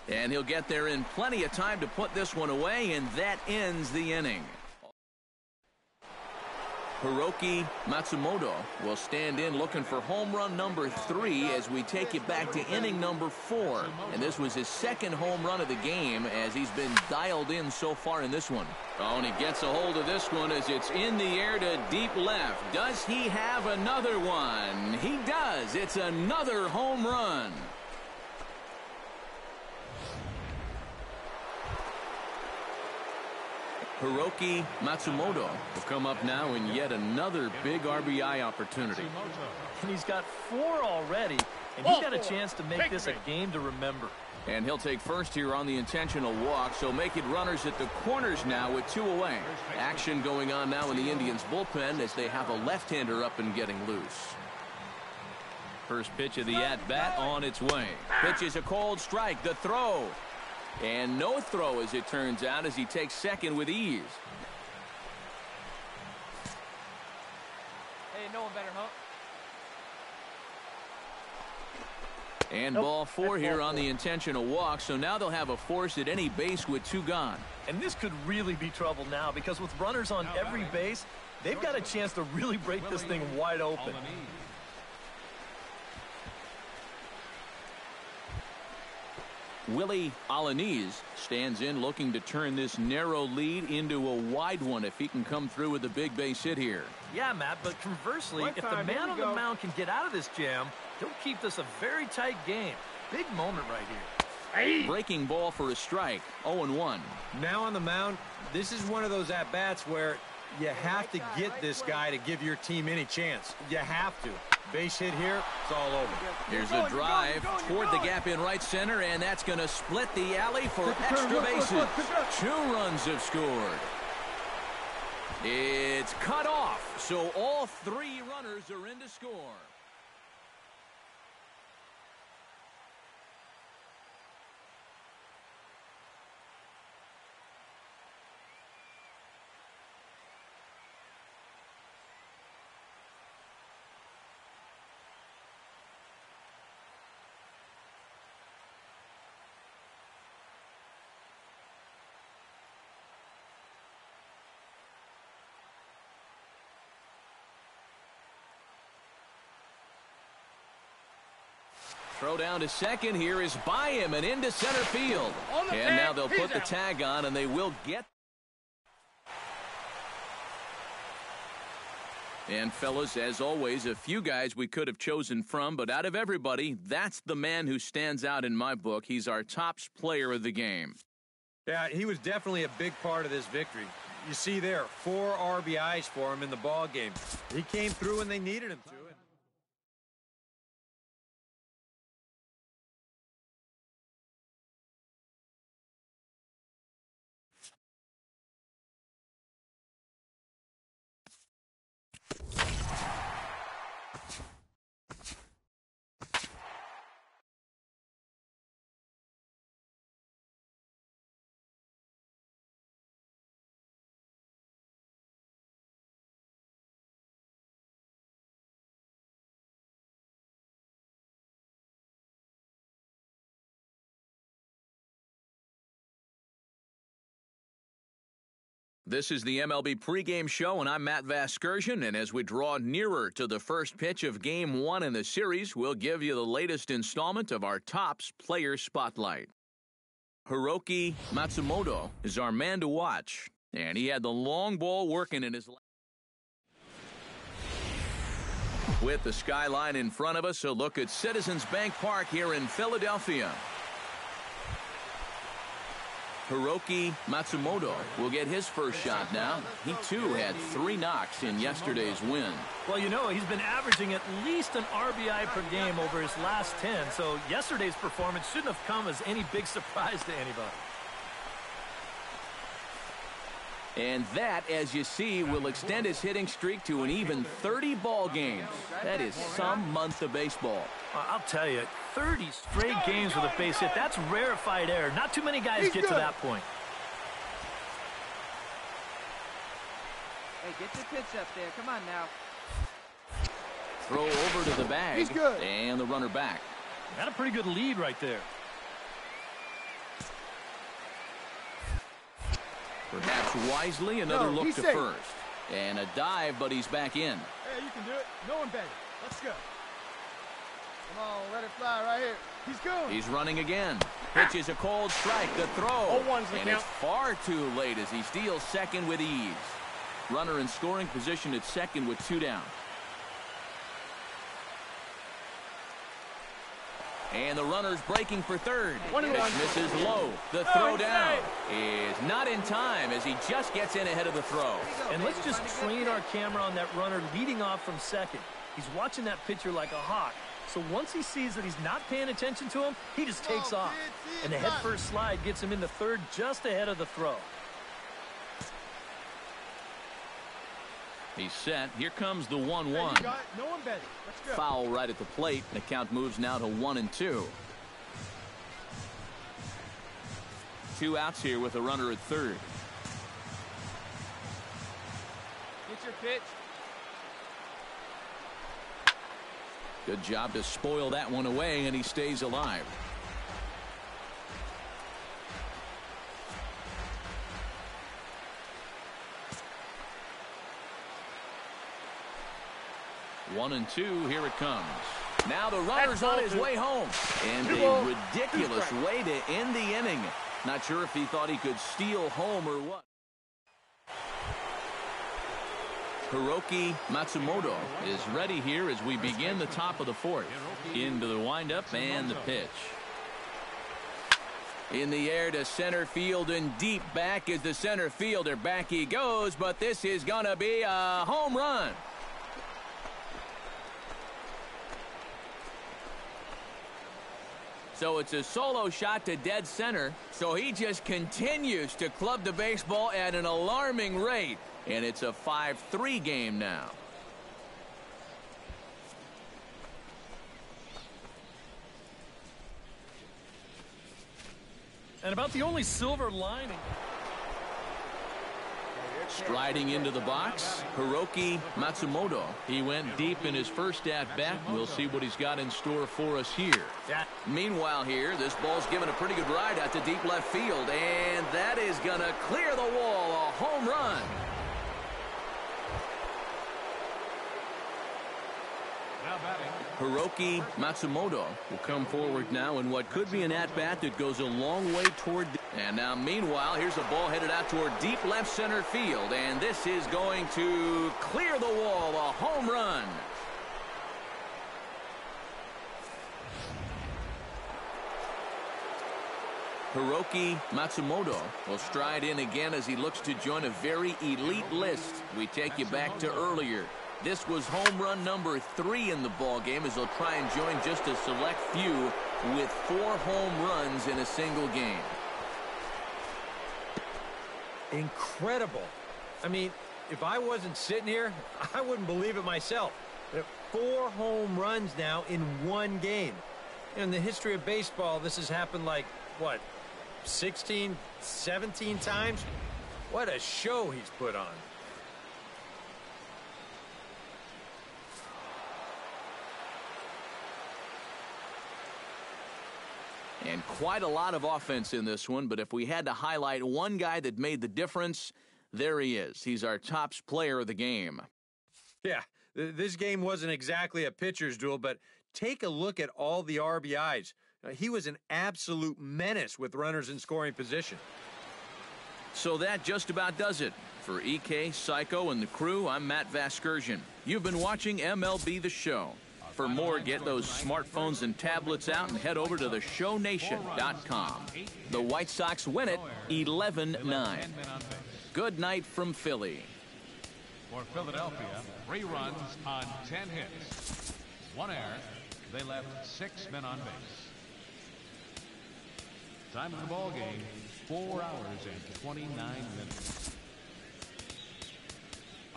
And he'll get there in plenty of time to put this one away, and that ends the inning. Hiroki Matsumoto will stand in looking for home run number 3 as we take it back to inning number 4. And this was his second home run of the game as he's been dialed in so far in this one. Oh, and he gets a hold of this one as it's in the air to deep left. Does he have another one? He does. It's another home run. Hiroki Matsumoto will come up now in yet another big RBI opportunity. And he's got 4 already, and he's got a chance to make this a game to remember. And he'll take first here on the intentional walk, so make it runners at the corners now with 2 away. Action going on now in the Indians bullpen as they have a left-hander up and getting loose. First pitch of the at-bat on its way. Pitch is a cold strike. The throw. And no throw, as it turns out, as he takes second with ease. Hey, no one better, huh? And ball 4 here on the intentional walk, so now they'll have a force at any base with 2 gone. And this could really be trouble now, because with runners on every base, they've got a chance to really break this thing wide open. Willie Alanis stands in looking to turn this narrow lead into a wide one if he can come through with a big base hit here. Yeah, Matt, but conversely, if the man on the mound can get out of this jam, he'll keep this a very tight game. Big moment right here. Breaking ball for a strike. 0-1. Now on the mound, this is one of those at-bats where you have to get this guy to give your team any chance. You have to. Base hit here, it's all over. Here's a drive toward the gap in right center, and that's going to split the alley for extra bases. 2 runs have scored. It's cut off, so all 3 runners are in to score. Throw down to second here is by him and into center field. And now they'll put the tag on, and they will get. And fellas, as always, a few guys we could have chosen from, but out of everybody, that's the man who stands out in my book. He's our top player of the game. Yeah, he was definitely a big part of this victory. You see there, 4 RBIs for him in the ball game. He came through when they needed him to. This is the MLB pregame show, and I'm Matt Vasgersian, and as we draw nearer to the first pitch of Game 1 in the series, we'll give you the latest installment of our Topps Player Spotlight. Hiroki Matsumoto is our man to watch, and he had the long ball working in his... With the skyline in front of us, a look at Citizens Bank Park here in Philadelphia. Hiroki Matsumoto will get his first shot now. He, too, had 3 knocks in yesterday's win. Well, you know, he's been averaging at least an RBI per game over his last 10, so yesterday's performance shouldn't have come as any big surprise to anybody. And that, as you see, will extend his hitting streak to an even 30 ball games. That is some month of baseball. I'll tell you, 30 straight games with a base hit, that's rarefied air. Not too many guys get to that point. Hey, get your pitch up there. Come on now. Throw over to the bag. He's good. And the runner back. Got a pretty good lead right there. Perhaps wisely, another look to safe. first. And a dive, but he's back in. Hey, you can do it. No one better. Let's go. Come on, let it fly right here. He's going. He's running again. Pitch is a cold strike. The throw. 0-1's the And count. it's far too late as he steals second with ease. Runner in scoring position at second with 2 down. And the runner's breaking for third. One and Pitch one. misses low. The throw down is not in time as he just gets in ahead of the throw. And let's just train our camera on that runner leading off from second. He's watching that pitcher like a hawk. So once he sees that he's not paying attention to him, he just takes off. And the head-first slide gets him into third just ahead of the throw. He's set. Here comes the 1-1. Hey, you got it. No one better. Let's go. Foul right at the plate. The count moves now to 1-2. 2 outs here with a runner at third. Get your pitch. Good job to spoil that one away, and he stays alive. One and two, here it comes. Now the runner's on his way home. And a ridiculous way to end the inning. Not sure if he thought he could steal home or what. Hiroki Matsumoto is ready here as we begin the top of the fourth. Into the windup and the pitch. In the air to center field and deep back is the center fielder. Back he goes, but this is going to be a home run. So it's a solo shot to dead center. So he just continues to club the baseball at an alarming rate. And it's a 5-3 game now. And about the only silver lining. Striding into the box, Hiroki Matsumoto. He went deep in his first at-bat. We'll see what he's got in store for us here. Meanwhile here, this ball's given a pretty good ride out to deep left field. And that is going to clear the wall. A home run. Hiroki Matsumoto will come forward now in what could be an at-bat that goes a long way toward and now meanwhile here's a ball headed out toward deep left center field, and this is going to clear the wall. A home run. Hiroki Matsumoto will stride in again as he looks to join a very elite list. We take you back to earlier. This was home run number 3 in the ball game as he'll try and join just a select few with 4 home runs in a single game. Incredible. I mean, if I wasn't sitting here, I wouldn't believe it myself. 4 home runs now in one game. In the history of baseball, this has happened like, what, 16, 17 times? What a show he's put on. And quite a lot of offense in this one, but if we had to highlight one guy that made the difference, there he is. He's our top player of the game. Yeah, this game wasn't exactly a pitcher's duel, but take a look at all the RBIs. He was an absolute menace with runners in scoring position. So that just about does it. For EK, Psycho, and the crew, I'm Matt Vasgersian. You've been watching MLB The Show. For more, get those smartphones and tablets out and head over to theshownation.com. The White Sox win it 11-9. Good night from Philly. For Philadelphia, 3 runs on 10 hits. 1 error. They left 6 men on base. Time of the ball game, 4 hours and 29 minutes.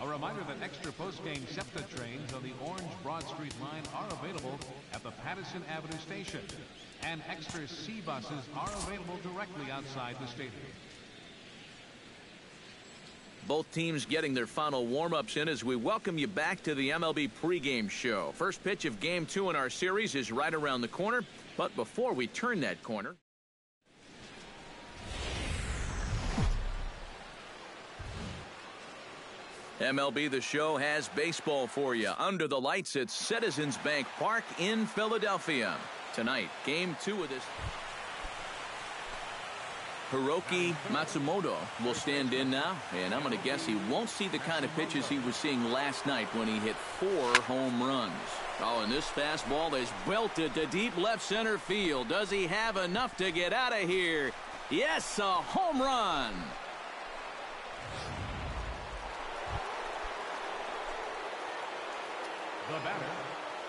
A reminder that extra post-game SEPTA trains on the Orange Broad Street line are available at the Patterson Avenue station. And extra C buses are available directly outside the stadium. Both teams getting their final warm-ups in as we welcome you back to the MLB pregame show. First pitch of Game 2 in our series is right around the corner. But before we turn that corner... MLB The Show has baseball for you under the lights at Citizens Bank Park in Philadelphia. Tonight, Game 2 of this. Hiroki Matsumoto will stand in now, and I'm going to guess he won't see the kind of pitches he was seeing last night when he hit 4 home runs. Oh, and this fastball is belted to deep left center field. Does he have enough to get out of here? Yes, a home run. The batter,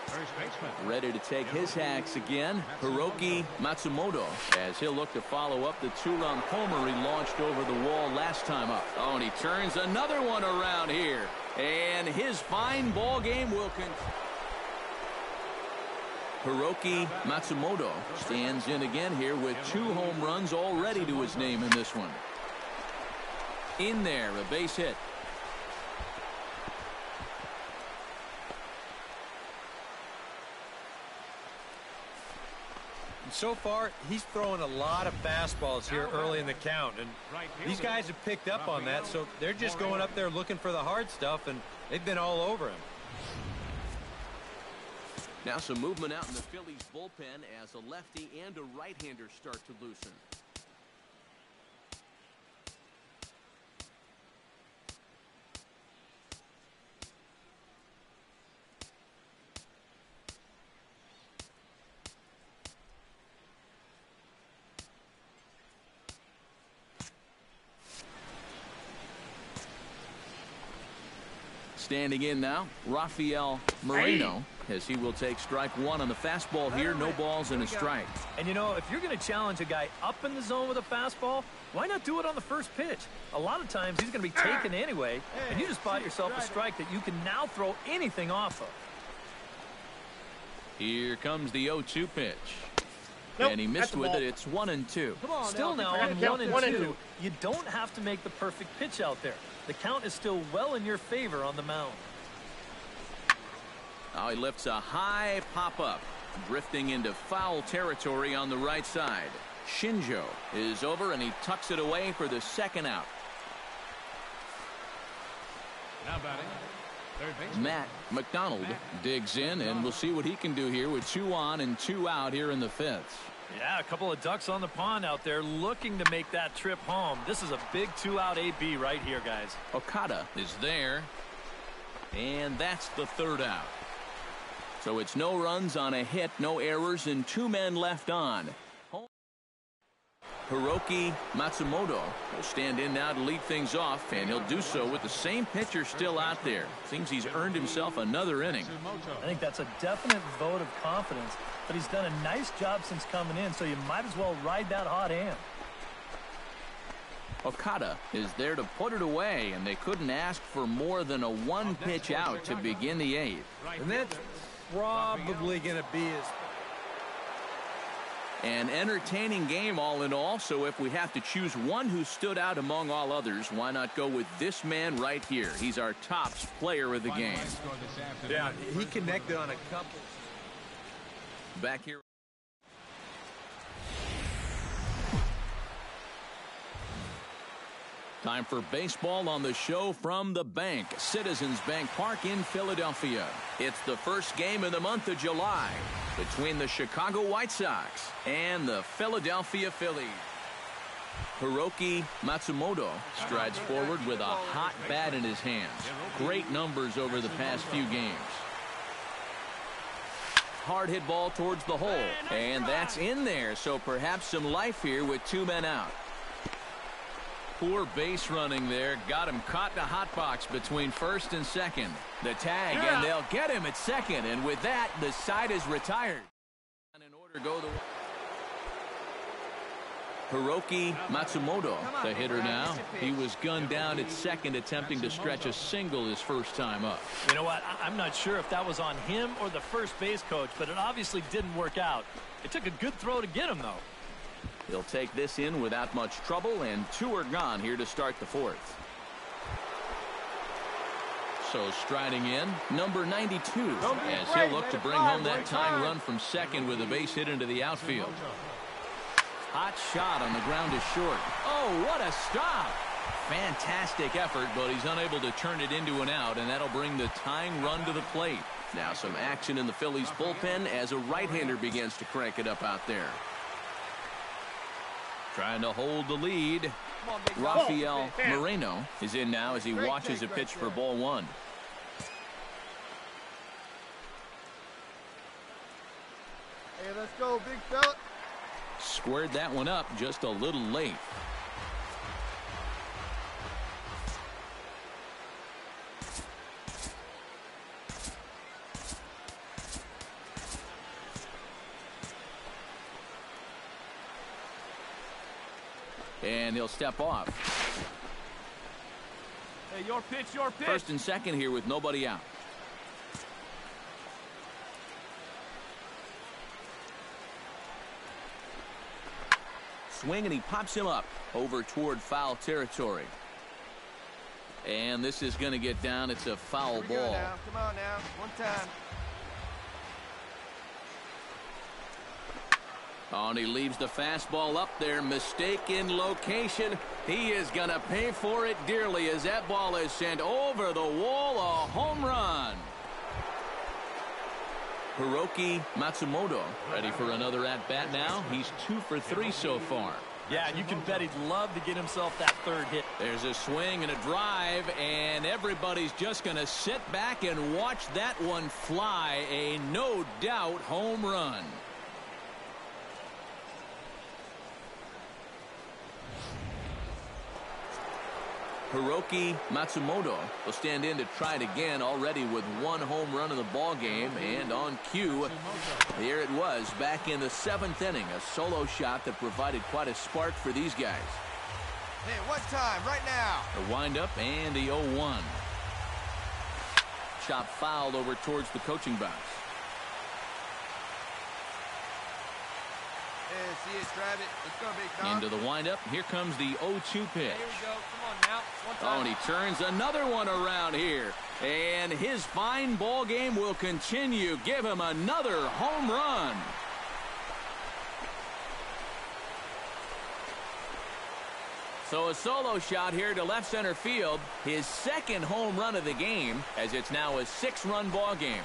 first baseman. Ready to take his hacks again, Hiroki Matsumoto, as he'll look to follow up the 2-run homer he launched over the wall last time up. Oh, and he turns another one around here. And his fine ball game will continue. Hiroki Matsumoto stands in again here with 2 home runs already to his name in this one. In there, a base hit. So far, he's throwing a lot of fastballs here early in the count, and these guys have picked up on that, so they're just going up there looking for the hard stuff, and they've been all over him. Now some movement out in the Phillies bullpen as a lefty and a right-hander start to loosen. Standing in now, Rafael Moreno, as he will take strike 1 on the fastball here. No balls and a strike. And you know, if you're going to challenge a guy up in the zone with a fastball, why not do it on the first pitch? A lot of times he's going to be taken anyway, and you just bought yourself a strike that you can now throw anything off of. Here comes the 0-2 pitch. Nope, and he missed with it. It's 1-2. Still now on 1-2, you don't have to make the perfect pitch out there. The count is still well in your favor on the mound. Now he lifts a high pop-up, drifting into foul territory on the right side. Shinjo is over, and he tucks it away for the second out. Now batting, third baseman Matt McDonald digs in, and we'll see what he can do here with 2 on and 2 out here in the 5th. Yeah, a couple of ducks on the pond out there looking to make that trip home. This is a big 2-out AB right here, guys. Okada is there, and that's the 3rd out. So it's no runs on a hit, no errors, and 2 men left on. Hiroki Matsumoto will stand in now to lead things off, and he'll do so with the same pitcher still out there. Seems he's earned himself another inning. I think that's a definite vote of confidence, but he's done a nice job since coming in, so you might as well ride that hot hand. Okada is there to put it away, and they couldn't ask for more than a 1-pitch out to begin the 8th. And that's probably going to be his... An entertaining game all in all, so if we have to choose one who stood out among all others, why not go with this man right here? He's our top player of the game. Yeah, he connected on a couple. Back here. Time for baseball on the show from the bank. Citizens Bank Park in Philadelphia. It's the first game in the month of July between the Chicago White Sox and the Philadelphia Phillies. Hiroki Matsumoto strides forward with a hot bat in his hands. Great numbers over the past few games. Hard hit ball towards the hole, and that's in there, so perhaps some life here with 2 men out. Poor base running there. Got him caught in a hot box between first and second. The tag, and they'll get him at second. And with that, the side is retired. In order to go the Hiroki Matsumoto, the hitter now. He was gunned down at second, attempting to stretch a single his first time up. You know what? I'm not sure if that was on him or the first base coach, but it obviously didn't work out. It took a good throw to get him, though. He'll take this in without much trouble, and 2 are gone here to start the 4th. So striding in, number 92, as he'll look to bring home that tying run from second with a base hit into the outfield. Hot shot on the ground is short. Oh, what a stop! Fantastic effort, but he's unable to turn it into an out, and that'll bring the tying run to the plate. Now some action in the Phillies bullpen as a right-hander begins to crank it up out there. Trying to hold the lead. Rafael Moreno is in now as he watches a pitch for ball one. Hey, let's go, big fella. Squared that one up just a little late. And he'll step off. Hey, your pitch, your pitch. First and second here with nobody out. Swing, and he pops him up over toward foul territory. And this is going to get down. It's a foul ball. Now. Come on now. One time. Oh, and he leaves the fastball up there. Mistake in location. He is going to pay for it dearly as that ball is sent over the wall. A home run. Hiroki Matsumoto ready for another at-bat now. He's 2 for 3 so far. Yeah, you can bet he'd love to get himself that third hit. There's a swing and a drive, and everybody's just going to sit back and watch that one fly. A no-doubt home run. Hiroki Matsumoto will stand in to try it again, already with 1 home run in the ball game. And on cue, here it was back in the 7th inning, a solo shot that provided quite a spark for these guys. Hey, one time, right now. A windup and the 0-1. Chop fouled over towards the coaching box. Yeah, see it, drive it. Let's go, big dog. Into the windup. Here comes the 0-2 pitch. Here we go. Come on now. One Oh, time. and he turns another one around here. And his fine ball game will continue. Give him another home run. So a solo shot here to left center field. His 2nd home run of the game, as it's now a 6-run ball game.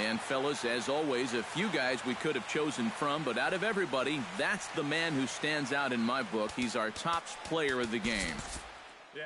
And fellas, as always, a few guys we could have chosen from, but out of everybody, that's the man who stands out in my book. He's our top player of the game. Yeah.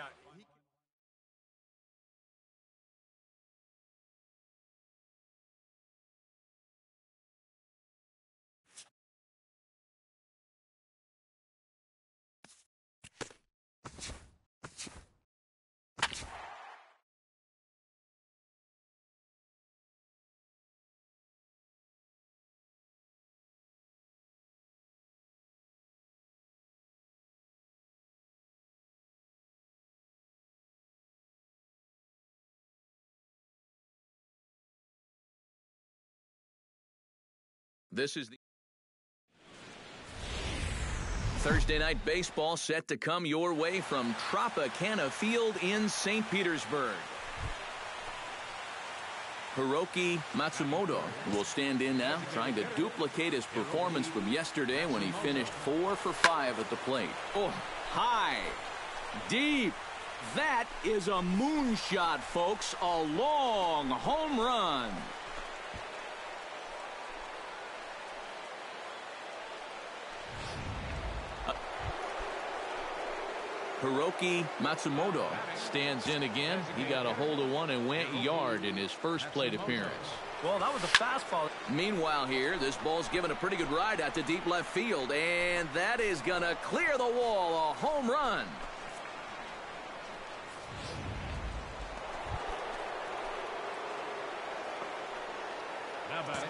This is the Thursday Night Baseball set to come your way from Tropicana Field in St. Petersburg. Hiroki Matsumoto will stand in now, trying to duplicate his performance from yesterday when he finished 4 for 5 at the plate. Oh, high, deep. That is a moonshot, folks. A long home run. Hiroki Matsumoto stands in again. He got a hold of one and went yard in his first plate appearance. Well, that was a fastball. Meanwhile here, this ball's given a pretty good ride out to deep left field, and that is going to clear the wall. A home run. Now batting.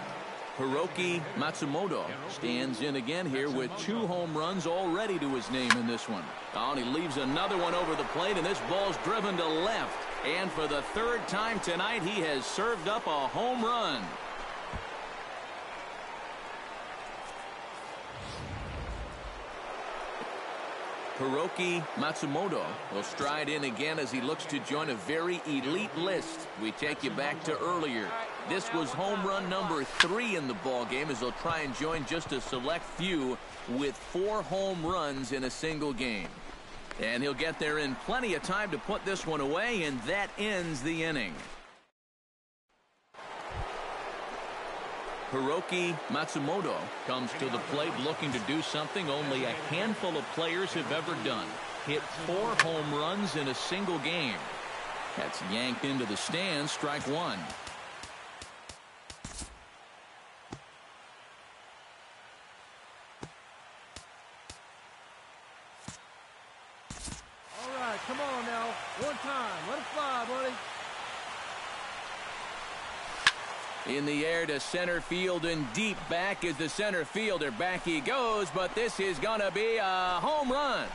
Hiroki Matsumoto stands in again here with 2 home runs already to his name in this one. Oh, and he leaves another one over the plate, and this ball's driven to left. And for the 3rd time tonight, he has served up a home run. Hiroki Matsumoto will stride in again as he looks to join a very elite list. We take you back to earlier. This was home run number 3 in the ball game as he'll try and join just a select few with 4 home runs in a single game. And he'll get there in plenty of time to put this one away, and that ends the inning. Hiroki Matsumoto comes to the plate looking to do something only a handful of players have ever done. Hit 4 home runs in a single game. That's yanked into the stands, strike 1. All right, come on now. One time. Let it fly, buddy. In the air to center field and deep back is the center fielder. Back he goes, but this is going to be a home run.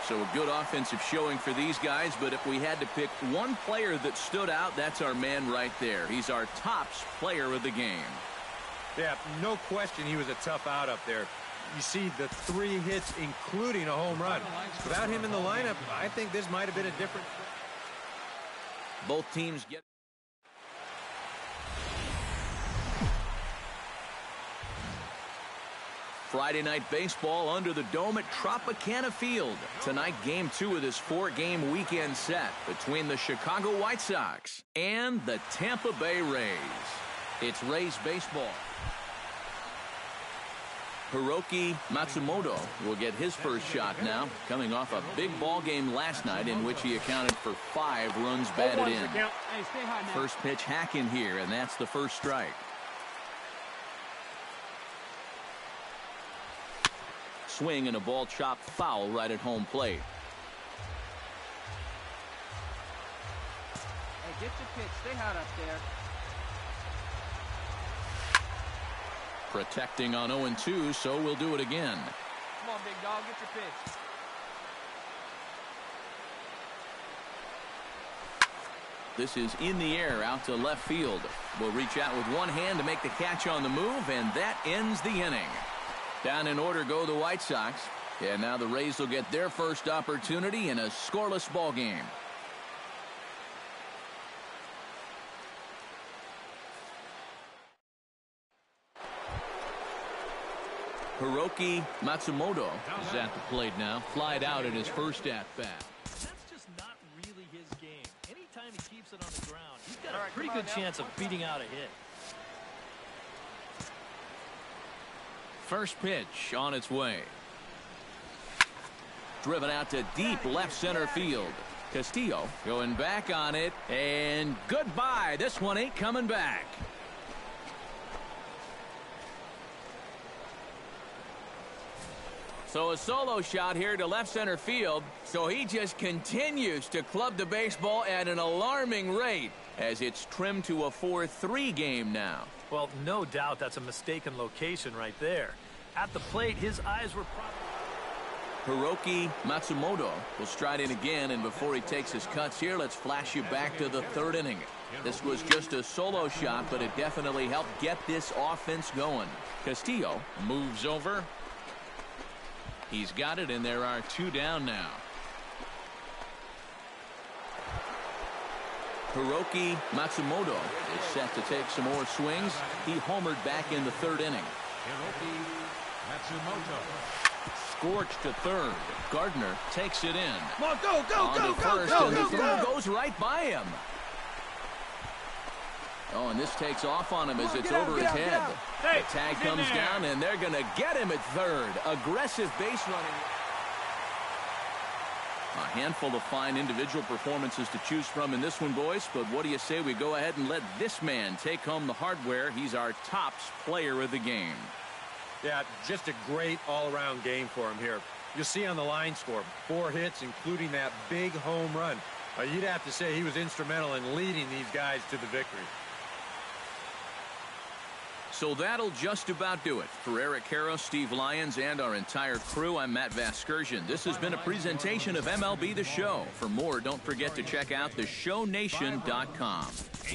So a good offensive showing for these guys, but if we had to pick one player that stood out, that's our man right there. He's our tops player of the game. Yeah, no question he was a tough out up there. You see the 3 hits, including a home run. Without him in the lineup, I think this might have been a different. Both teams get. Friday Night Baseball under the dome at Tropicana Field. Tonight, game 2 of this 4-game weekend set between the Chicago White Sox and the Tampa Bay Rays. It's Rays baseball. Hiroki Matsumoto will get his first shot now, coming off a big ball game last night in which he accounted for 5 runs batted in. First pitch hack in here, and that's the first strike. Swing and a ball chopped foul right at home plate. Hey, get your pitch. Stay hot up there. Protecting on 0-2, so we'll do it again. Come on, big dog. Get your pitch. This is in the air out to left field. Will reach out with one hand to make the catch on the move, and that ends the inning. Down in order go the White Sox. And now the Rays will get their first opportunity in a scoreless ball game. Hiroki Matsumoto is at the plate now. Flied out in his first at-bat. That's just not really his game. Anytime he keeps it on the ground, he's got a pretty good chance of beating out a hit. First pitch on its way. Driven out to deep left center field. Castillo going back on it, and goodbye. This one ain't coming back. So a solo shot here to left center field. So he just continues to club the baseball at an alarming rate as it's trimmed to a 4-3 game now. Well, no doubt that's a mistaken location right there. At the plate, his eyes were Hiroki Matsumoto will stride in again, and before he takes his cuts here, let's flash you back to the third inning. This was just a solo shot, but it definitely helped get this offense going. Castillo moves over. He's got it, and there are 2 down now. Hiroki Matsumoto is set to take some more swings. He homered back in the third inning. Hiroki Matsumoto. Scorched to third. Gardner takes it in. Come on, go, go, on go, to go, first, go, and go, the go. throw goes right by him. Oh, and this takes off on him as it's over his head. Hey, the tag comes down, and they're going to get him at third. Aggressive base running. A handful of fine individual performances to choose from in this one, boys. But what do you say we go ahead and let this man take home the hardware? He's our tops player of the game. Yeah, just a great all-around game for him here. You'll see on the line score, 4 hits, including that big home run. You'd have to say he was instrumental in leading these guys to the victory. So that'll just about do it. For Eric Harrow, Steve Lyons, and our entire crew, I'm Matt Vasgersian. This has been a presentation of MLB The Show. For more, don't forget to check out theshownation.com.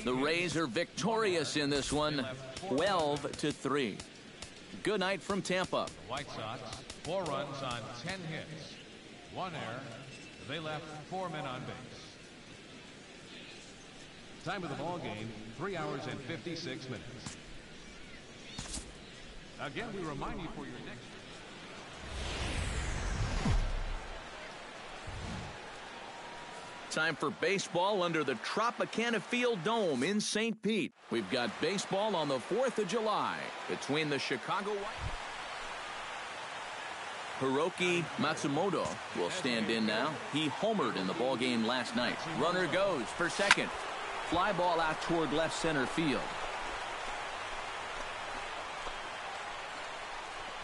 The Rays are victorious in this one, 12-3. Good night from Tampa. White Sox, 4 runs on 10 hits. 1 error. They left 4 men on base. Time of the ball game, 3 hours and 56 minutes. Again, we remind you for your next... Time for baseball under the Tropicana Field Dome in St. Pete. We've got baseball on the 4th of July between the Chicago White... Hiroki Matsumoto will stand in now. He homered in the ballgame last night. Runner goes for second. Fly ball out toward left center field.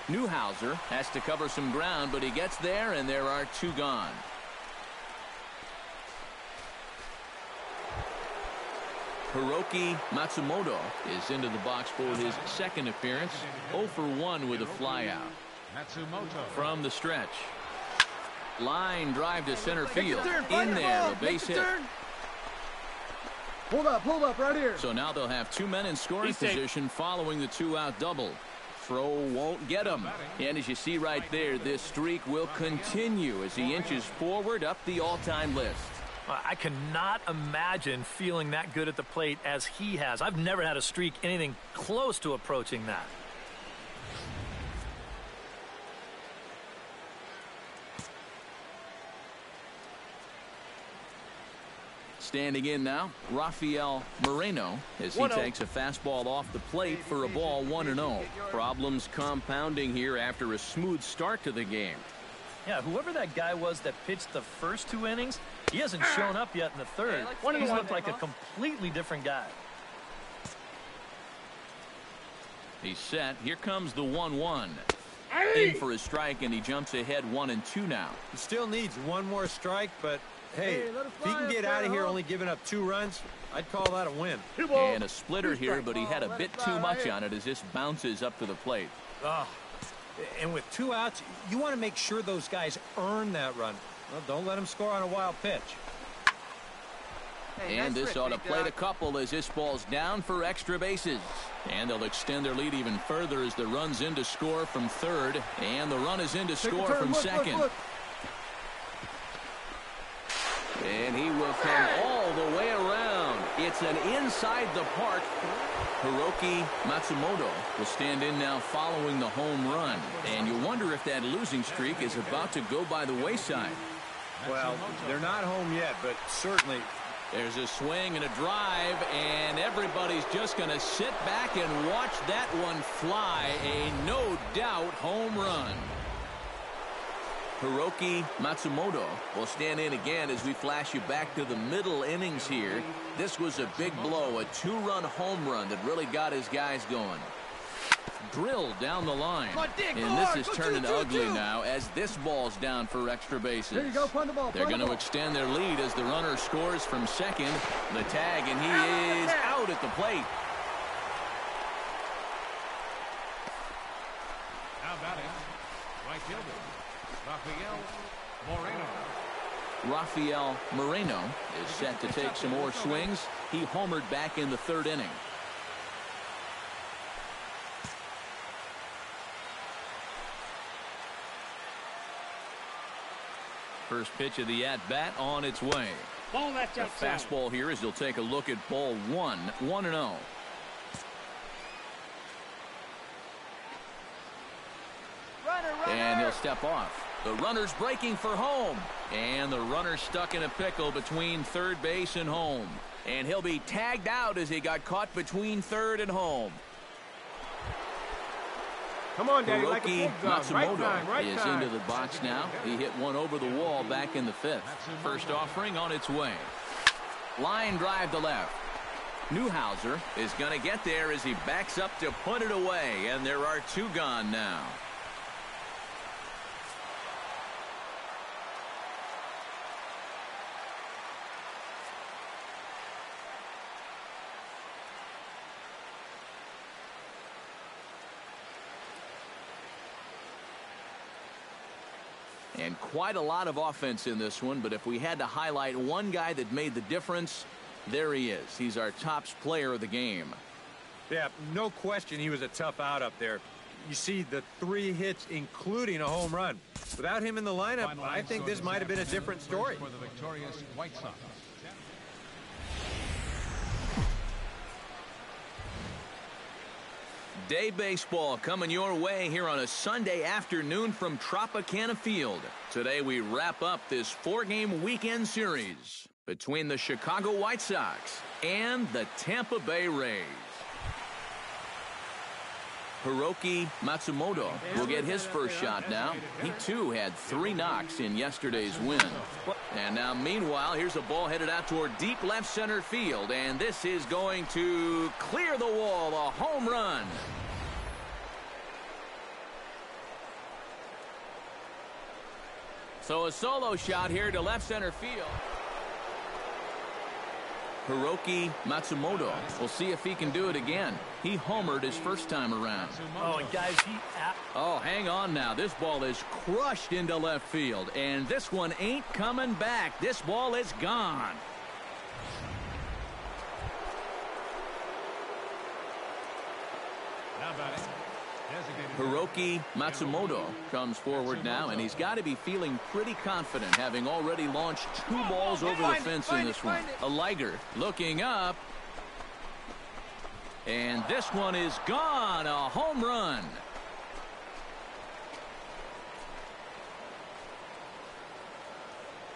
Newhouser has to cover some ground, but he gets there, and there are 2 gone. Hiroki Matsumoto is into the box for his second appearance. 0 for 1 with a flyout. Matsumoto From the stretch. Line drive to center field. In there, a base hit. Hold up right here. So now they'll have 2 men in scoring position following the 2-out double. Throw won't get him. And as you see right there, this streak will continue as he inches forward up the all-time list. I cannot imagine feeling that good at the plate as he has. I've never had a streak anything close to approaching that. Standing in now, Rafael Moreno as he takes a fastball off the plate for a ball 1-0. Problems compounding here after a smooth start to the game. Yeah, whoever that guy was that pitched the first 2 innings, he hasn't shown up yet in the third. He's looked like a completely different guy. He's set. Here comes the 1-1. In for a strike, and he jumps ahead 1-2 now. He still needs 1 more strike, but hey, if he can get out of here only giving up 2 runs, I'd call that a win. And a splitter here, but he had a bit too much on it as this bounces up to the plate. And with 2 outs, you want to make sure those guys earn that run. Well, don't let them score on a wild pitch. And this ought to plate a couple as this ball's down for extra bases. And they'll extend their lead even further as the run's in to score from third. And the run is in to score from second. Look. And he will come all the way around. It's It's an inside-the-park. Hiroki Matsumoto will stand in now following the home run. And you wonder if that losing streak is about to go by the wayside. Well, they're not home yet, but certainly. There's a swing and a drive, and everybody's just going to sit back and watch that one fly. A no-doubt home run. Hiroki Matsumoto will stand in again as we flash you back to the middle innings here. This was a big blow, a two-run home run that really got his guys going. Drilled down the line. And this is turning ugly now as this ball's down for extra bases. There you go, punt the ball. They're going to extend their lead as the runner scores from second. The tag, and he is out at the plate. Now batting, right fielder, Rafael Moreno. Rafael Moreno is set to take some more swings. He homered back in the third inning. First pitch of the at-bat on its way. A fastball here as he'll take a look at ball one. 1-0. And he'll step off. The runner's breaking for home. And the runner stuck in a pickle between third base and home. And he'll be tagged out as he got caught between third and home. Come on, Daddy, Hiroki like a Matsumoto is into the box now. He hit one over the wall back in the fifth. First offering on its way. Line drive to left. Newhouser is going to get there as he backs up to put it away. And there are two gone now. And quite a lot of offense in this one, but if we had to highlight one guy that made the difference, there he is. He's our top player of the game. Yeah, no question he was a tough out up there. You see the 3 hits, including a home run. Without him in the lineup, I think this might have been a different story. For the victorious White Sox. Day baseball coming your way here on a Sunday afternoon from Tropicana Field. Today we wrap up this 4-game weekend series between the Chicago White Sox and the Tampa Bay Rays. Hiroki Matsumoto will get his first shot now. He too had 3 knocks in yesterday's win. And now meanwhile, here's a ball headed out toward deep left center field, and this is going to clear the wall. A home run. So a solo shot here to left center field. Hiroki Matsumoto. We'll see if he can do it again. He homered his first time around. Oh, and guys, Oh, hang on now. This ball is crushed into left field, and this one ain't coming back. This ball is gone. Now batting, Hiroki Matsumoto comes forward now, and he's got to be feeling pretty confident, having already launched 2 balls over the fence in this one. A Liger looking up, and this one is gone. A home run.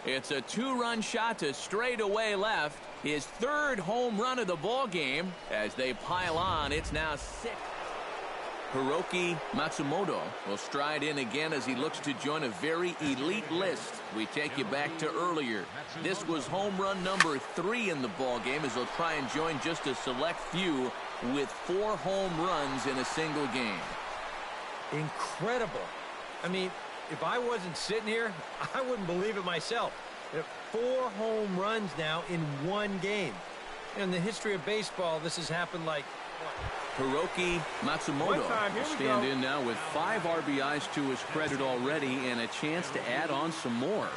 It's a 2-run shot to straightaway left. His 3rd home run of the ball game. As they pile on, it's now 6. Hiroki Matsumoto will stride in again as he looks to join a very elite list. We take you back to earlier. This was home run number 3 in the ball game as he'll try and join just a select few with 4 home runs in a single game. Incredible. I mean, if I wasn't sitting here, I wouldn't believe it myself. 4 home runs now in 1 game. In the history of baseball, this has happened like, what? Hiroki Matsumoto will stand in now with 5 RBIs to his credit already and a chance to add on some more.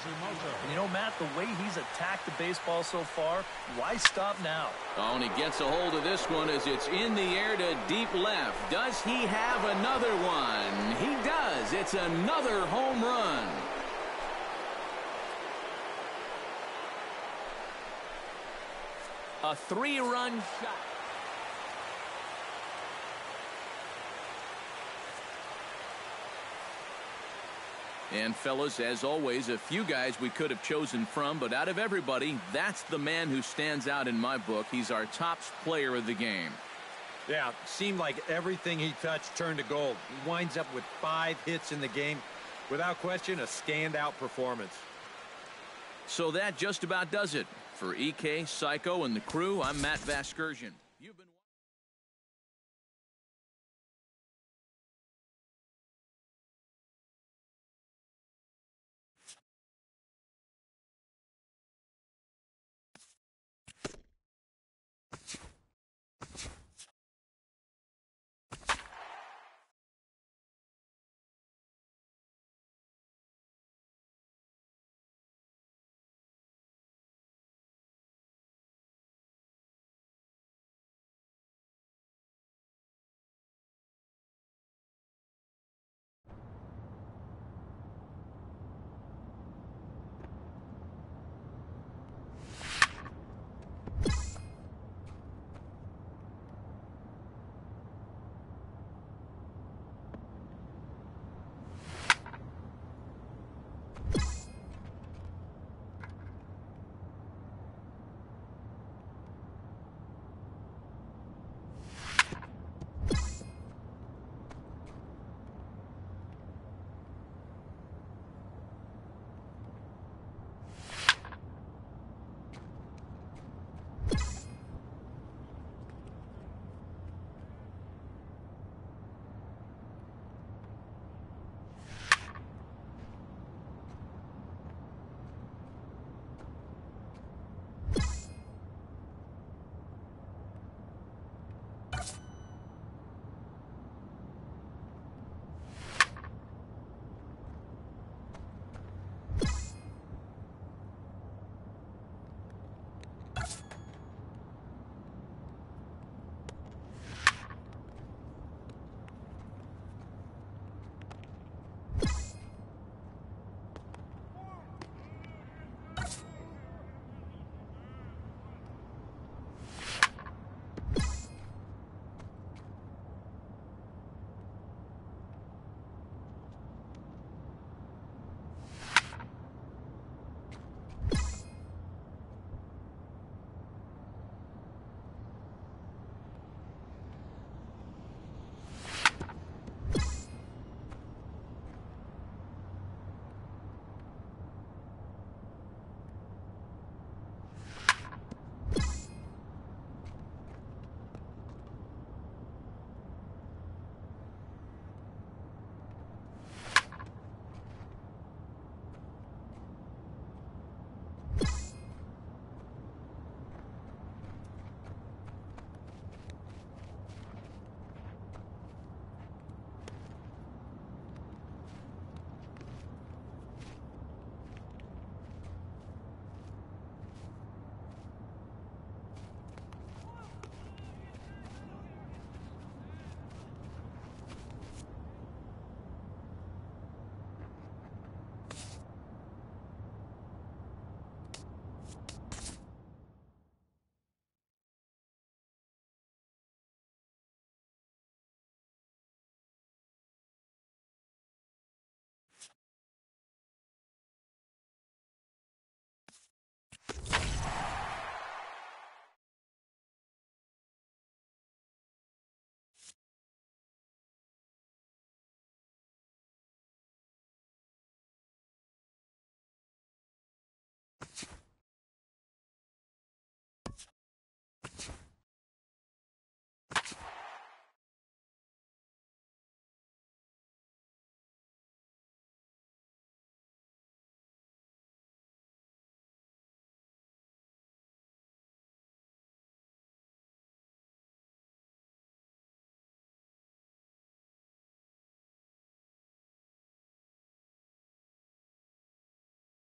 And you know, Matt, the way he's attacked the baseball so far, why stop now? Oh, and he gets a hold of this one as it's in the air to deep left. Does he have another one? He does. It's another home run. A 3-run shot. And, fellas, as always, a few guys we could have chosen from, but out of everybody, that's the man who stands out in my book. He's our top player of the game. Yeah, seemed like everything he touched turned to gold. He winds up with 5 hits in the game. Without question, a standout performance. So that just about does it. For EK, Psycho, and the crew, I'm Matt Vasgersian. You've been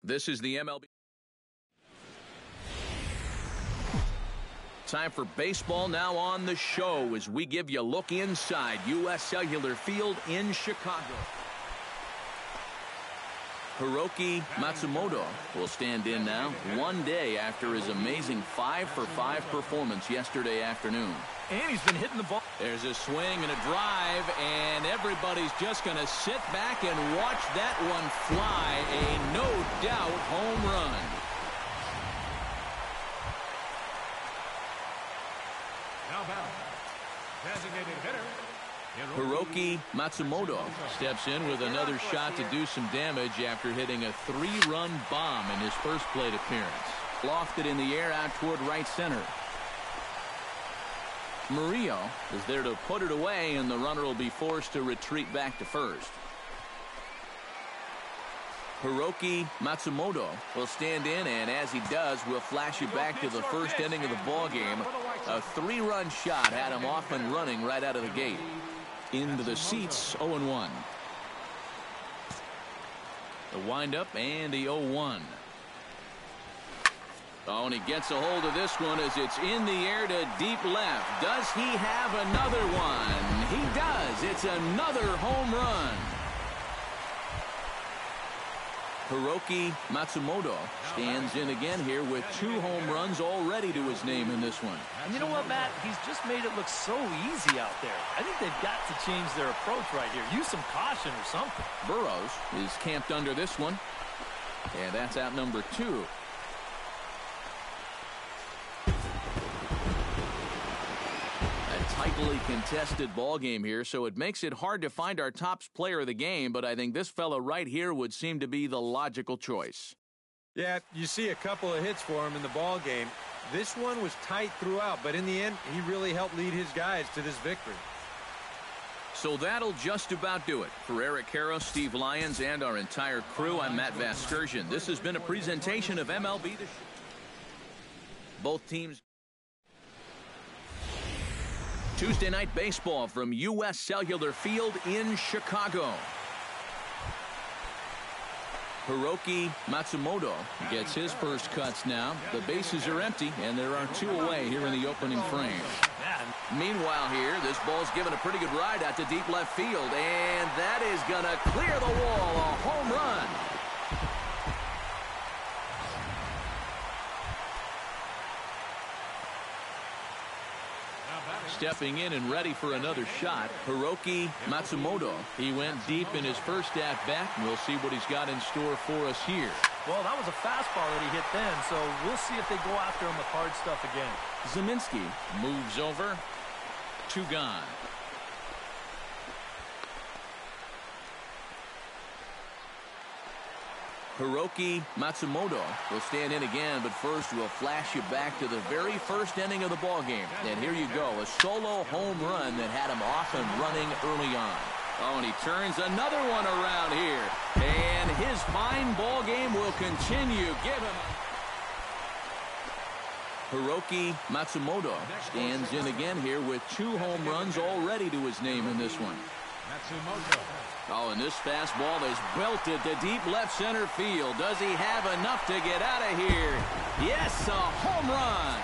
This is the MLB. Time for baseball now on the show as we give you a look inside U.S. Cellular Field in Chicago. Hiroki Matsumoto will stand in now, one day after his amazing 5-for-5 performance yesterday afternoon. And he's been hitting the ball. There's a swing and a drive, and everybody's just going to sit back and watch that one fly. A no-doubt home run. Now batting, designated hitter, Hiroki Matsumoto steps in with another shot to do some damage after hitting a 3-run bomb in his first plate appearance. Lofted in the air out toward right center. Murillo is there to put it away, and the runner will be forced to retreat back to first. Hiroki Matsumoto will stand in, and as he does, we'll flash you back to the first inning of the ball game. A 3-run shot had him off and running right out of the gate. Into the seats, 0-1. The windup and the 0-1. Oh, and he gets a hold of this one as it's in the air to deep left. Does he have another one? He does. It's another home run. Hiroki Matsumoto stands in again here with 2 home runs already to his name in this one. And you know what, Matt? He's just made it look so easy out there. I think they've got to change their approach right here. Use some caution or something. Burrows is camped under this one. And that's out number 2. Tightly contested ball game here, so it makes it hard to find our top player of the game, but I think this fella right here would seem to be the logical choice. Yeah, you see a couple of hits for him in the ball game. This one was tight throughout, but in the end, he really helped lead his guys to this victory. So that'll just about do it. For Eric Karros, Steve Lyons, and our entire crew, I'm Matt Vasgersian. This has been a presentation of MLB The Show. Both teams. Tuesday night baseball from U.S. Cellular Field in Chicago. Hiroki Matsumoto gets his first cuts now. The bases are empty, and there are 2 away here in the opening frame. Meanwhile here, this ball's given a pretty good ride out to deep left field, and that is going to clear the wall. A home run. Stepping in and ready for another shot, Hiroki Matsumoto. He went deep in his first at-bat, and we'll see what he's got in store for us here. Well, that was a fastball that he hit then, so we'll see if they go after him with hard stuff again. Zeminski Moves over. 2 gone. Hiroki Matsumoto will stand in again, but first we'll flash you back to the very first inning of the ball game. And here you go, a solo home run that had him off and running early on. Oh, and he turns another one around here. And his fine ball game will continue. Give him Hiroki Matsumoto stands in again here with 2 home runs already to his name in this one. Matsumoto. Oh, and this fastball is belted to deep left center field. Does he have enough to get out of here? Yes, a home run.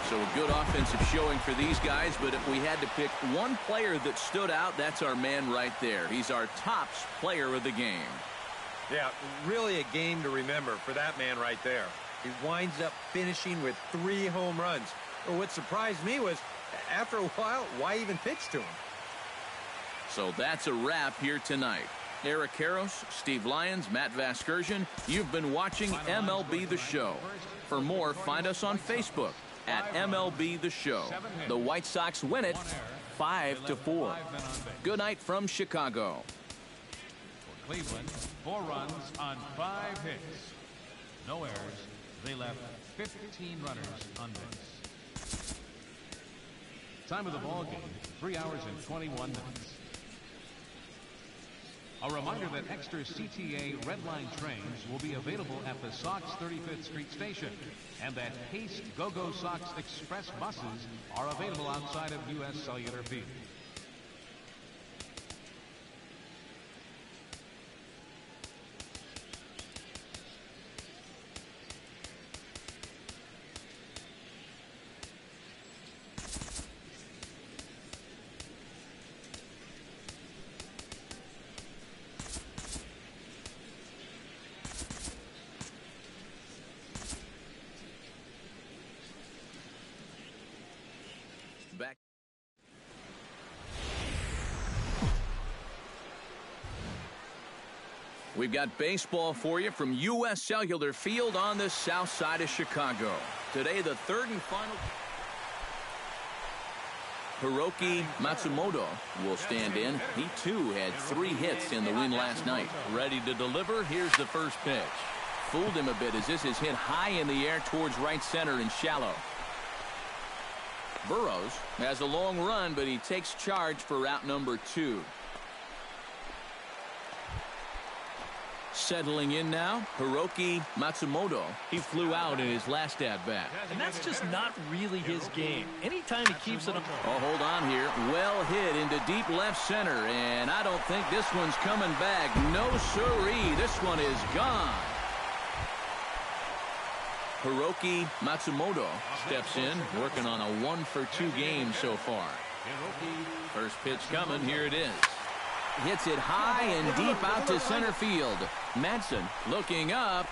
So a good offensive showing for these guys, but if we had to pick one player that stood out, that's our man right there. He's our tops player of the game. Yeah, really a game to remember for that man right there. He winds up finishing with 3 home runs. But what surprised me was, after a while, why even pitch to him? So that's a wrap here tonight. Eric Karros, Steve Lyons, Matt Vasgersian, you've been watching MLB The Show. For more, find us on Facebook at MLB The Show. The White Sox win it 5-4. Good night from Chicago. For Cleveland, 4 runs on 5 hits. No errors. They left 15 runners on base. Time of the ball game, 3 hours and 21 minutes. A reminder that extra CTA Red Line trains will be available at the Sox 35th Street Station, and that Pace Go-Go Sox Express buses are available outside of U.S. Cellular Field. We've got baseball for you from U.S. Cellular Field on the south side of Chicago. Today, the third and final. Hiroki Matsumoto will stand in. He, too, had 3 hits in the win last night. Ready to deliver. Here's the first pitch. Fooled him a bit as this is hit high in the air towards right center and shallow. Burrows has a long run, but he takes charge for route number 2. Settling in now, Hiroki Matsumoto. He flew out in his last at-bat. And that's just not really his game. Anytime he keeps it up. Oh, hold on here. Well hit into deep left center, and I don't think this one's coming back. No siree. This one is gone. Hiroki Matsumoto steps in, working on a 1-for-2 game so far. First pitch coming. Here it is. Hits it high and deep out to center field. Madsen looking up.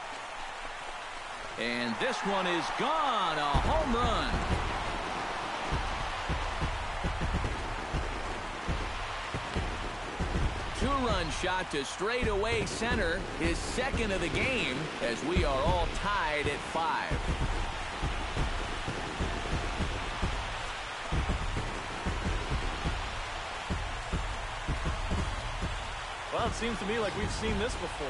And this one is gone. A home run. Two-run shot to straightaway center. His second of the game as we are all tied at 5. Well, it seems to me like we've seen this before.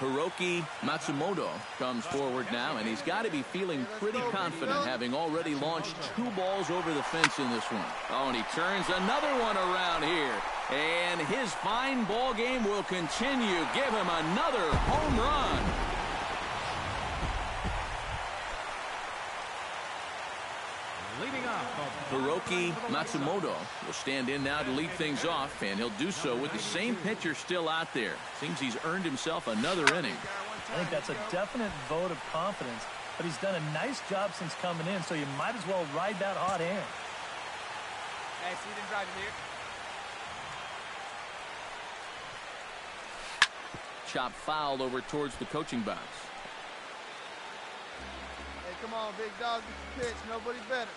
Hiroki Matsumoto comes forward now, and he's got to be feeling pretty confident, having already launched 2 balls over the fence in this one. Oh, and he turns another one around here. And his fine ball game will continue. Give him another home run. Leading off, Hiroki Matsumoto will stand in now to lead things off, and he'll do so with the same pitcher still out there. Seems he's earned himself another inning. I think that's a definite vote of confidence, but he's done a nice job since coming in, so you might as well ride that hot hand. Hey, see them driving here. Chop fouled over towards the coaching box. Hey, come on, big dog, get the pitch. Nobody better.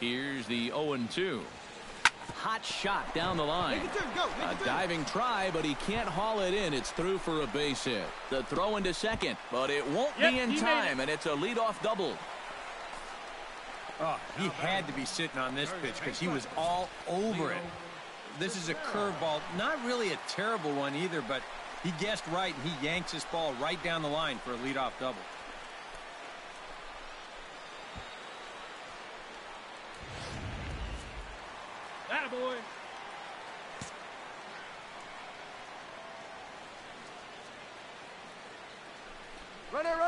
Here's the 0-2. Hot shot down the line. A diving try, but he can't haul it in. It's through for a base hit. The throw into second, but it won't be in time, and it's a leadoff double. Oh, he had to be sitting on this pitch because he was all over it. This is a curveball. Not really a terrible one either, but he guessed right, and he yanks this ball right down the line for a leadoff double. Attaboy.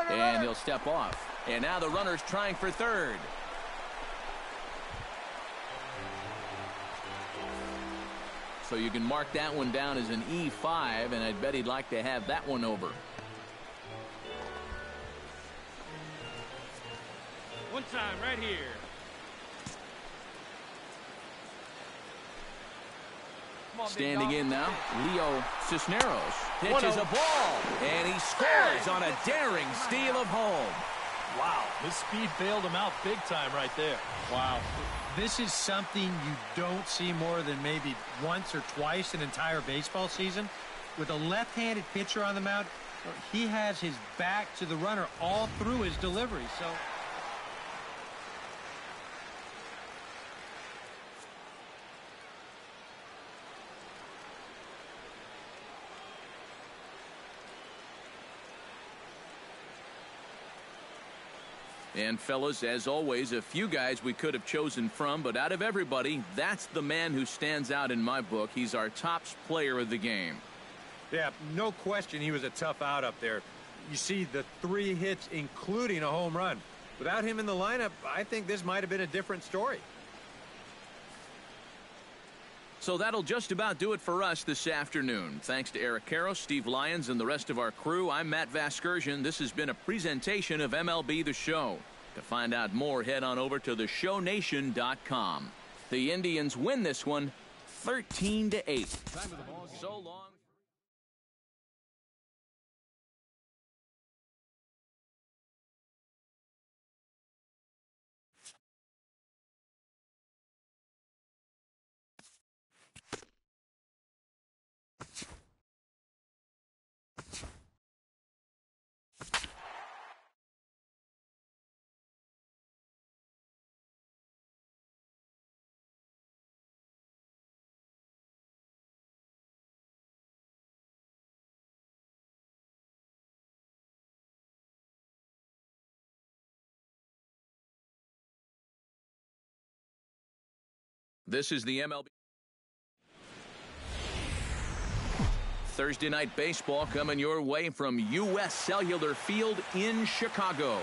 And he'll step off. And now the runner's trying for third. So you can mark that one down as an E5, and I'd bet he'd like to have that one over. One time right here. Standing in now, Leo Cisneros pitches a ball, and he scores on a daring steal of home. Wow, his speed bailed him out big time right there. Wow. This is something you don't see more than maybe once or twice an entire baseball season. With a left-handed pitcher on the mound, he has his back to the runner all through his delivery. So and fellas, as always, a few guys we could have chosen from, but out of everybody, that's the man who stands out in my book. He's our top player of the game. yeah, no question he was a tough out up there. You see the 3 hits, including a home run. Without him in the lineup, I think this might have been a different story. So that'll just about do it for us this afternoon. Thanks to Eric Karros, Steve Lyons, and the rest of our crew, I'm Matt Vasgersian. This has been a presentation of MLB The Show. To find out more, head on over to theshownation.com. The Indians win this one 13-8. So long. This is the MLB. Thursday night baseball coming your way from U.S. Cellular Field in Chicago.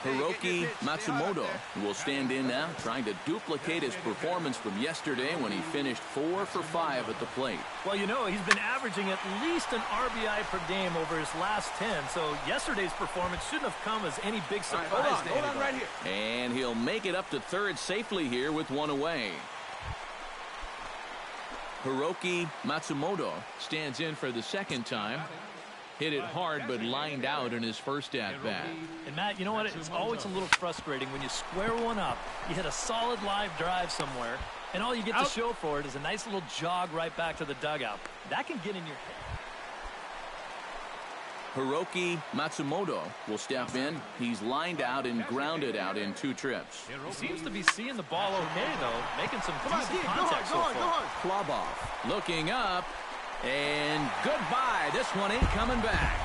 Hiroki Matsumoto will stand in now, trying to duplicate his performance from yesterday when he finished 4 for 5 at the plate. Well, you know, he's been averaging at least an RBI per game over his last 10, so yesterday's performance shouldn't have come as any big surprise to anybody. Hold on right here. And he'll make it up to third safely here with one away. Hiroki Matsumoto stands in for the second time. Hit it hard, but lined out in his first at-bat. And, Matt, you know what? It's always a little frustrating when you square one up, you hit a solid live drive somewhere, and all you get to show for it is a nice little jog right back to the dugout. That can get in your head. Hiroki Matsumoto will step in. He's lined out and grounded out in 2 trips. He seems to be seeing the ball okay, though, making some decent contact so far. Club off. Looking up. And goodbye. This one ain't coming back.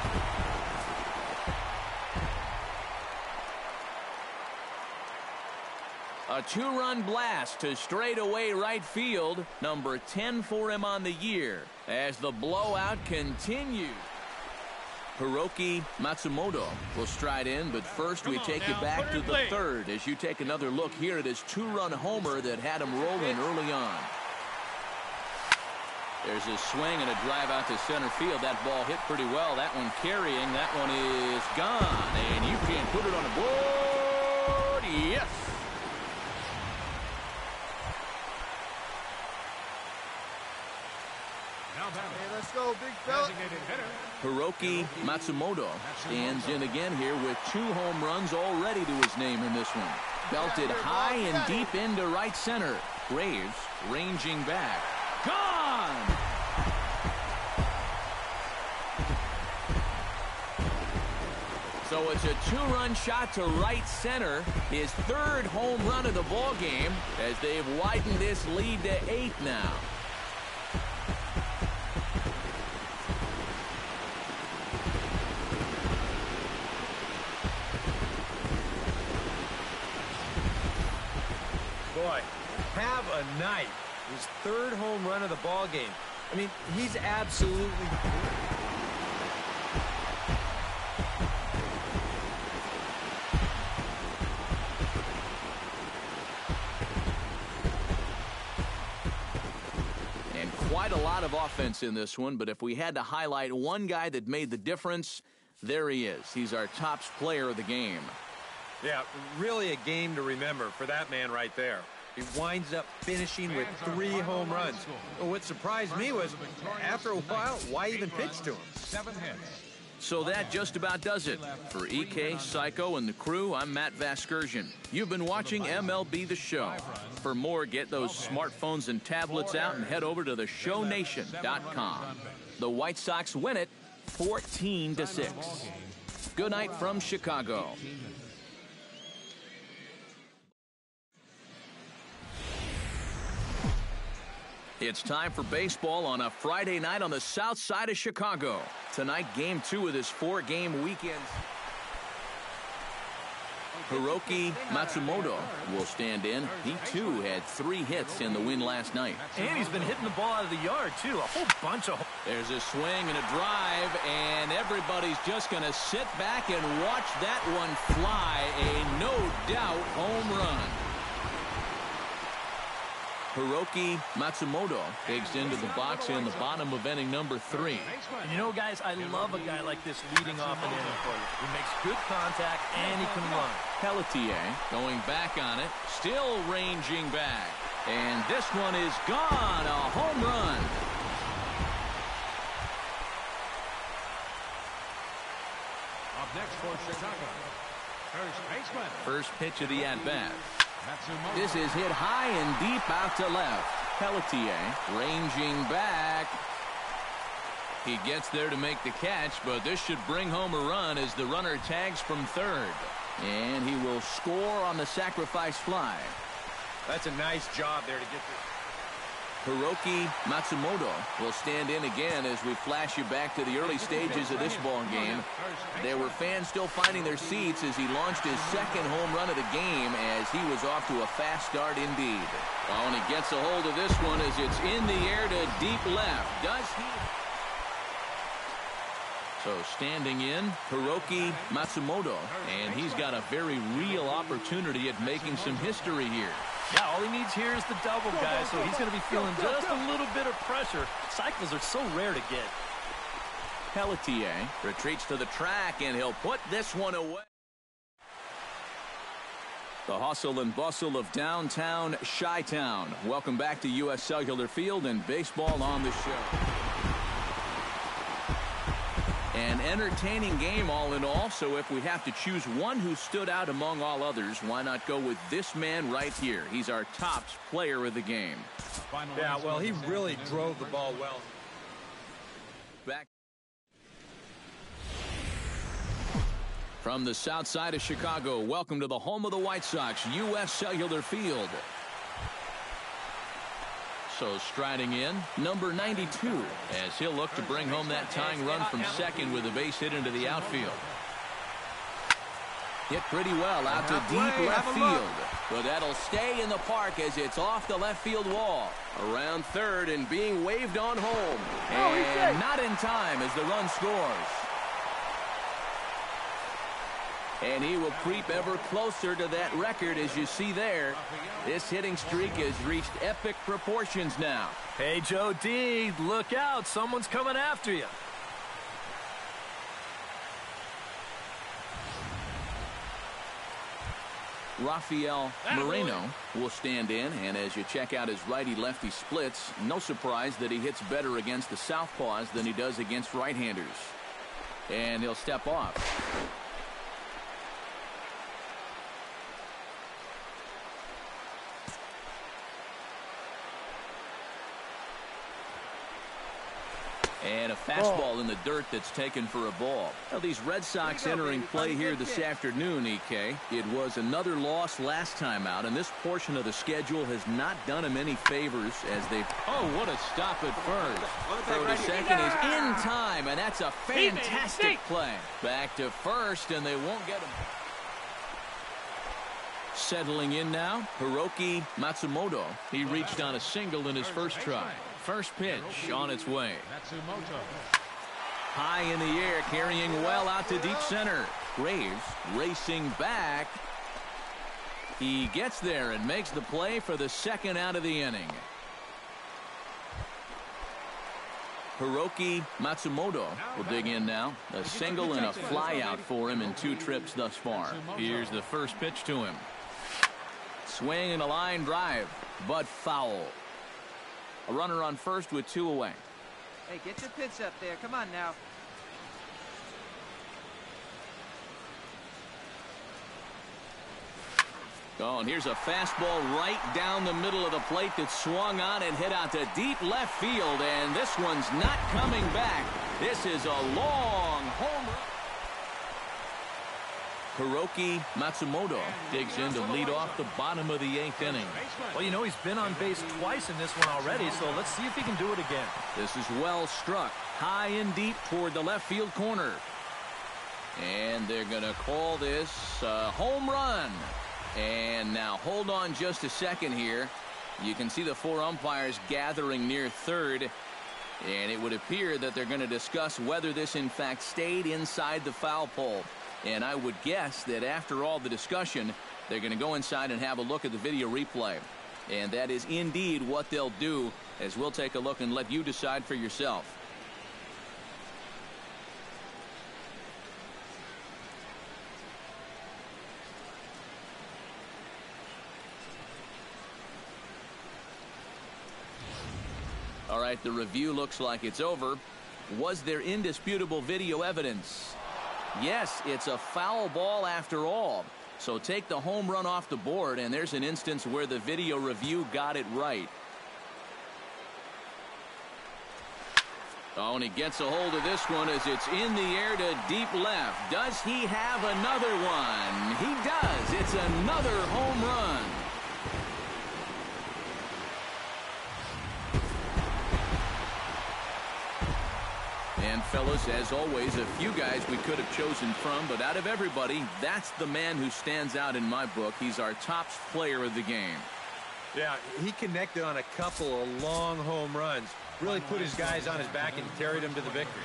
A 2-run blast to straightaway right field. Number 10 for him on the year as the blowout continues. Hiroki Matsumoto will stride in, but first we take you back to the third as you take another look here at his 2-run homer that had him rolling early on. There's a swing and a drive out to center field. That ball hit pretty well. That one carrying. That one is gone. And you can't put it on the board. Yes. Hey, let's go, big fella. Hiroki Matsumoto stands in again here with 2 home runs already to his name in this one. Belted high and deep into right center. Graves ranging back. Gone! So it's a 2-run shot to right center. His 3rd home run of the ball game as they've widened this lead to 8 now. Boy, have a night. His 3rd home run of the ball game. I mean, he's absolutely... And quite a lot of offense in this one, but if we had to highlight one guy that made the difference, there he is. He's our top player of the game. Yeah, really a game to remember for that man right there. He winds up finishing with 3 home runs. But what surprised me was, after a while, why even pitch to him? 7 hits. So that just about does it. For EK, Psycho, and the crew, I'm Matt Vasgersian. You've been watching MLB The Show. For more, get those smartphones and tablets out and head over to theshownation.com. The White Sox win it 14-6. Good night from Chicago. It's time for baseball on a Friday night on the south side of Chicago. Tonight, Game 2 of this 4-game weekend. Hiroki Matsumoto will stand in. He, too, had 3 hits in the win last night. And he's been hitting the ball out of the yard, too. A whole bunch of... There's a swing and a drive, and everybody's just going to sit back and watch that one fly. A no-doubt home run. Hiroki Matsumoto takes into the box in the bottom of inning number 3. And you know, guys, I love a guy like this leading off an inning for you. He makes good contact, and he can run. Pelletier going back on it, still ranging back. And this one is gone, a home run. Up next for Chicago, first baseman. First pitch of the at-bat. This is hit high and deep out to left. Pelletier ranging back. He gets there to make the catch, but this should bring home a run as the runner tags from third. And he will score on the sacrifice fly. That's a nice job there to get this. Hiroki Matsumoto will stand in again as we flash you back to the early stages of this ball game. There were fans still finding their seats as he launched his second home run of the game as he was off to a fast start indeed. Oh, and he gets a hold of this one as it's in the air to deep left. Does he? So standing in, Hiroki Matsumoto, and he's got a very real opportunity at making some history here. Yeah, all he needs here is the double, guys, so he's going to be feeling just a little bit of pressure. Cycles are so rare to get. Pelletier retreats to the track, and he'll put this one away. The hustle and bustle of downtown Chi-Town. Welcome back to U.S. Cellular Field and baseball on the show. An entertaining game all in all, so if we have to choose one who stood out among all others, why not go with this man right here? He's our top player of the game. Yeah, well, he really drove the ball well. Back from the south side of Chicago, welcome to the home of the White Sox, U.S. Cellular Field. So striding in, number 92, as he'll look to bring home that tying run from second with a base hit into the outfield. Hit pretty well out to deep left field. But that'll stay in the park as it's off the left field wall. Around third and being waved on home. And not in time as the run scores. And he will creep ever closer to that record, as you see there. This hitting streak has reached epic proportions now. Hey, Joe D, look out. Someone's coming after you. Rafael Moreno will stand in, and as you check out his righty-lefty splits, no surprise that he hits better against the southpaws than he does against right-handers. And he'll step off. And a fastball in the dirt that's taken for a ball. Now, these Red Sox entering play here this afternoon, EK. It was another loss last time out, and this portion of the schedule has not done them any favors as they... Oh, what a stop at first. Throw to second is in time, and that's a fantastic play. Back to first, and they won't get him. Settling in now, Hiroki Matsumoto. He reached on a single in his first try. First pitch on its way. High in the air, carrying well out to deep center. Graves racing back. He gets there and makes the play for the second out of the inning. Hiroki Matsumoto will dig in now. A single and a fly out for him in 2 trips thus far. Here's the first pitch to him. Swing and a line drive, but foul. A runner on first with 2 away. Hey, get your pitch up there. Come on now. Oh, and here's a fastball right down the middle of the plate that swung on and hit out to deep left field. And this one's not coming back. This is a long home run. Hiroki Matsumoto digs in to lead off the bottom of the 8th inning. Well, you know, he's been on base twice in this one already, so let's see if he can do it again. This is well struck. High and deep toward the left field corner. And they're going to call this a home run. And now hold on just a second here. You can see the 4 umpires gathering near third. And it would appear that they're going to discuss whether this in fact stayed inside the foul pole. And I would guess that after all the discussion, they're going to go inside and have a look at the video replay. And that is indeed what they'll do, as we'll take a look and let you decide for yourself. All right, the review looks like it's over. Was there indisputable video evidence? Yes, it's a foul ball after all. So take the home run off the board, and there's an instance where the video review got it right. Oh, and he gets a hold of this one as it's in the air to deep left. Does he have another one? He does. It's another home run. fellas, as always, a few guys we could have chosen from, but out of everybody, that's the man who stands out in my book. He's our top player of the game. Yeah, he connected on a couple of long home runs. Really put his guys on his back and carried them to the victory.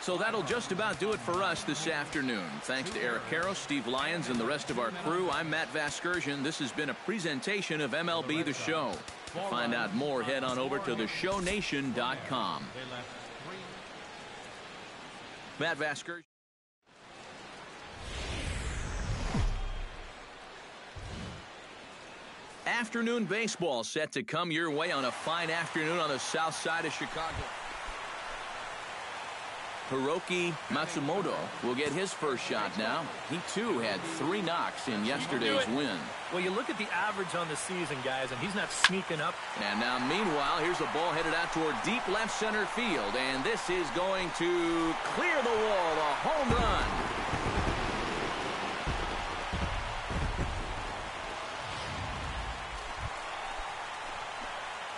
So that'll just about do it for us this afternoon. Thanks to Eric Karros, Steve Lyons, and the rest of our crew, I'm Matt Vasgersian. This has been a presentation of MLB The Show. To find out more, head on over to theshownation.com. Matt Vasgersian. Afternoon baseball set to come your way on a fine afternoon on the south side of Chicago. Hiroki Matsumoto will get his first shot now. He, too, had 3 knocks in yesterday's win. Well, you look at the average on the season, guys, and he's not sneaking up. And now, meanwhile, here's a ball headed out toward deep left center field. And this is going to clear the wall, a home run.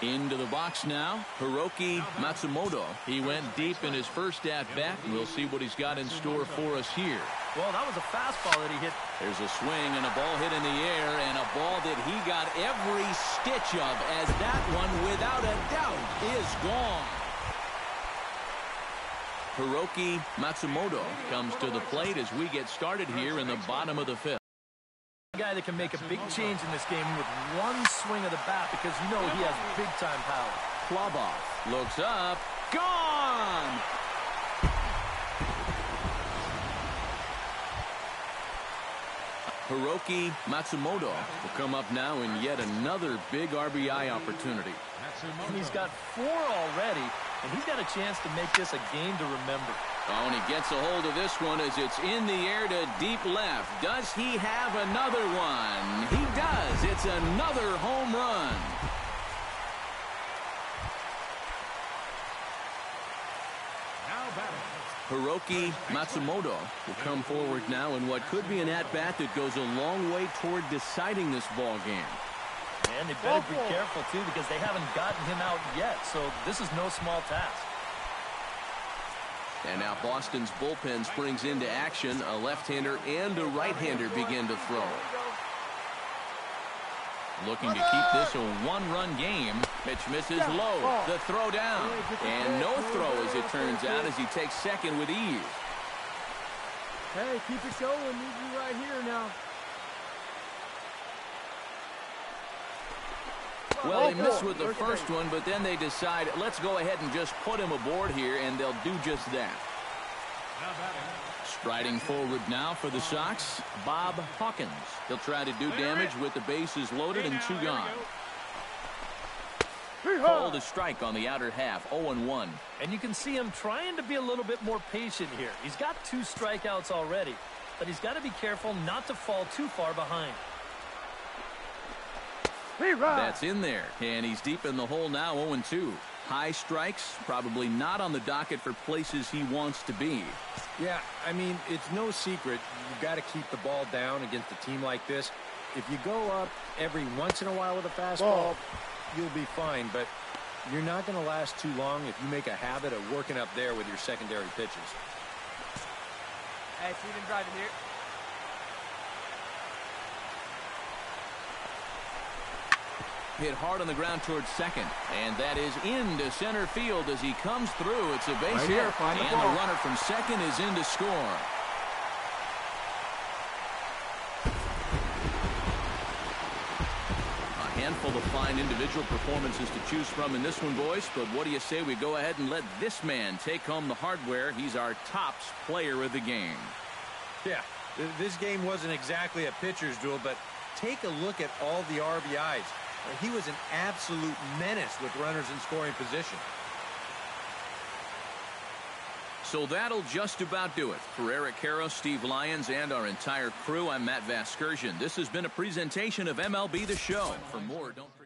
Into the box now, Hiroki Matsumoto. He went deep in his first at-bat. We'll see what he's got in store for us here. Well, that was a fastball that he hit. There's a swing and a ball hit in the air, and a ball that he got every stitch of, as that one, without a doubt, is gone. Hiroki Matsumoto comes to the plate as we get started here in the bottom of the 5th. A guy that can make a big change in this game with one swing of the bat, because you know he has big-time power. Club off, looks up, gone! Hiroki Matsumoto will come up now in yet another big RBI opportunity. And he's got 4 already, and he's got a chance to make this a game to remember. Oh, and he gets a hold of this one as it's in the air to deep left. Does he have another one? He does. It's another home run. Hiroki Matsumoto will come forward now in what could be an at-bat that goes a long way toward deciding this ball game. And they better be careful, too, because they haven't gotten him out yet, so this is no small task. And now Boston's bullpen springs into action. A left-hander and a right-hander begin to throw. Looking to keep this a one-run game. Pitch misses low. The throw down. And no throw, as it turns out, as he takes second with ease. Hey, keep it going. Need you right here now. Well, they missed with the first one, but then they decide, let's go ahead and just put him aboard here, and they'll do just that. Striding forward now for the Sox, Bob Hawkins. He'll try to do damage with the bases loaded and 2 gone. Called a strike on the outer half, 0-1. And you can see him trying to be a little bit more patient here. He's got 2 strikeouts already, but he's got to be careful not to fall too far behind. That's in there, and he's deep in the hole now, 0-2. High strikes, probably not on the docket for places he wants to be. Yeah, I mean, it's no secret. You've got to keep the ball down against a team like this. If you go up every once in a while with a fastball, you'll be fine, but you're not going to last too long if you make a habit of working up there with your secondary pitches. Hey, see them driving here. Hit hard on the ground towards second, and that is into center field as he comes through. It's a base hit, and the runner from second is in to score. A handful of fine individual performances to choose from in this one, boys, but what do you say we go ahead and let this man take home the hardware? He's our tops player of the game. Yeah, this game wasn't exactly a pitcher's duel, but take a look at all the RBIs. He was an absolute menace with runners in scoring position. So that'll just about do it. For Eric Karros, Steve Lyons, and our entire crew, I'm Matt Vasgersian. This has been a presentation of MLB The Show. For more, don't forget.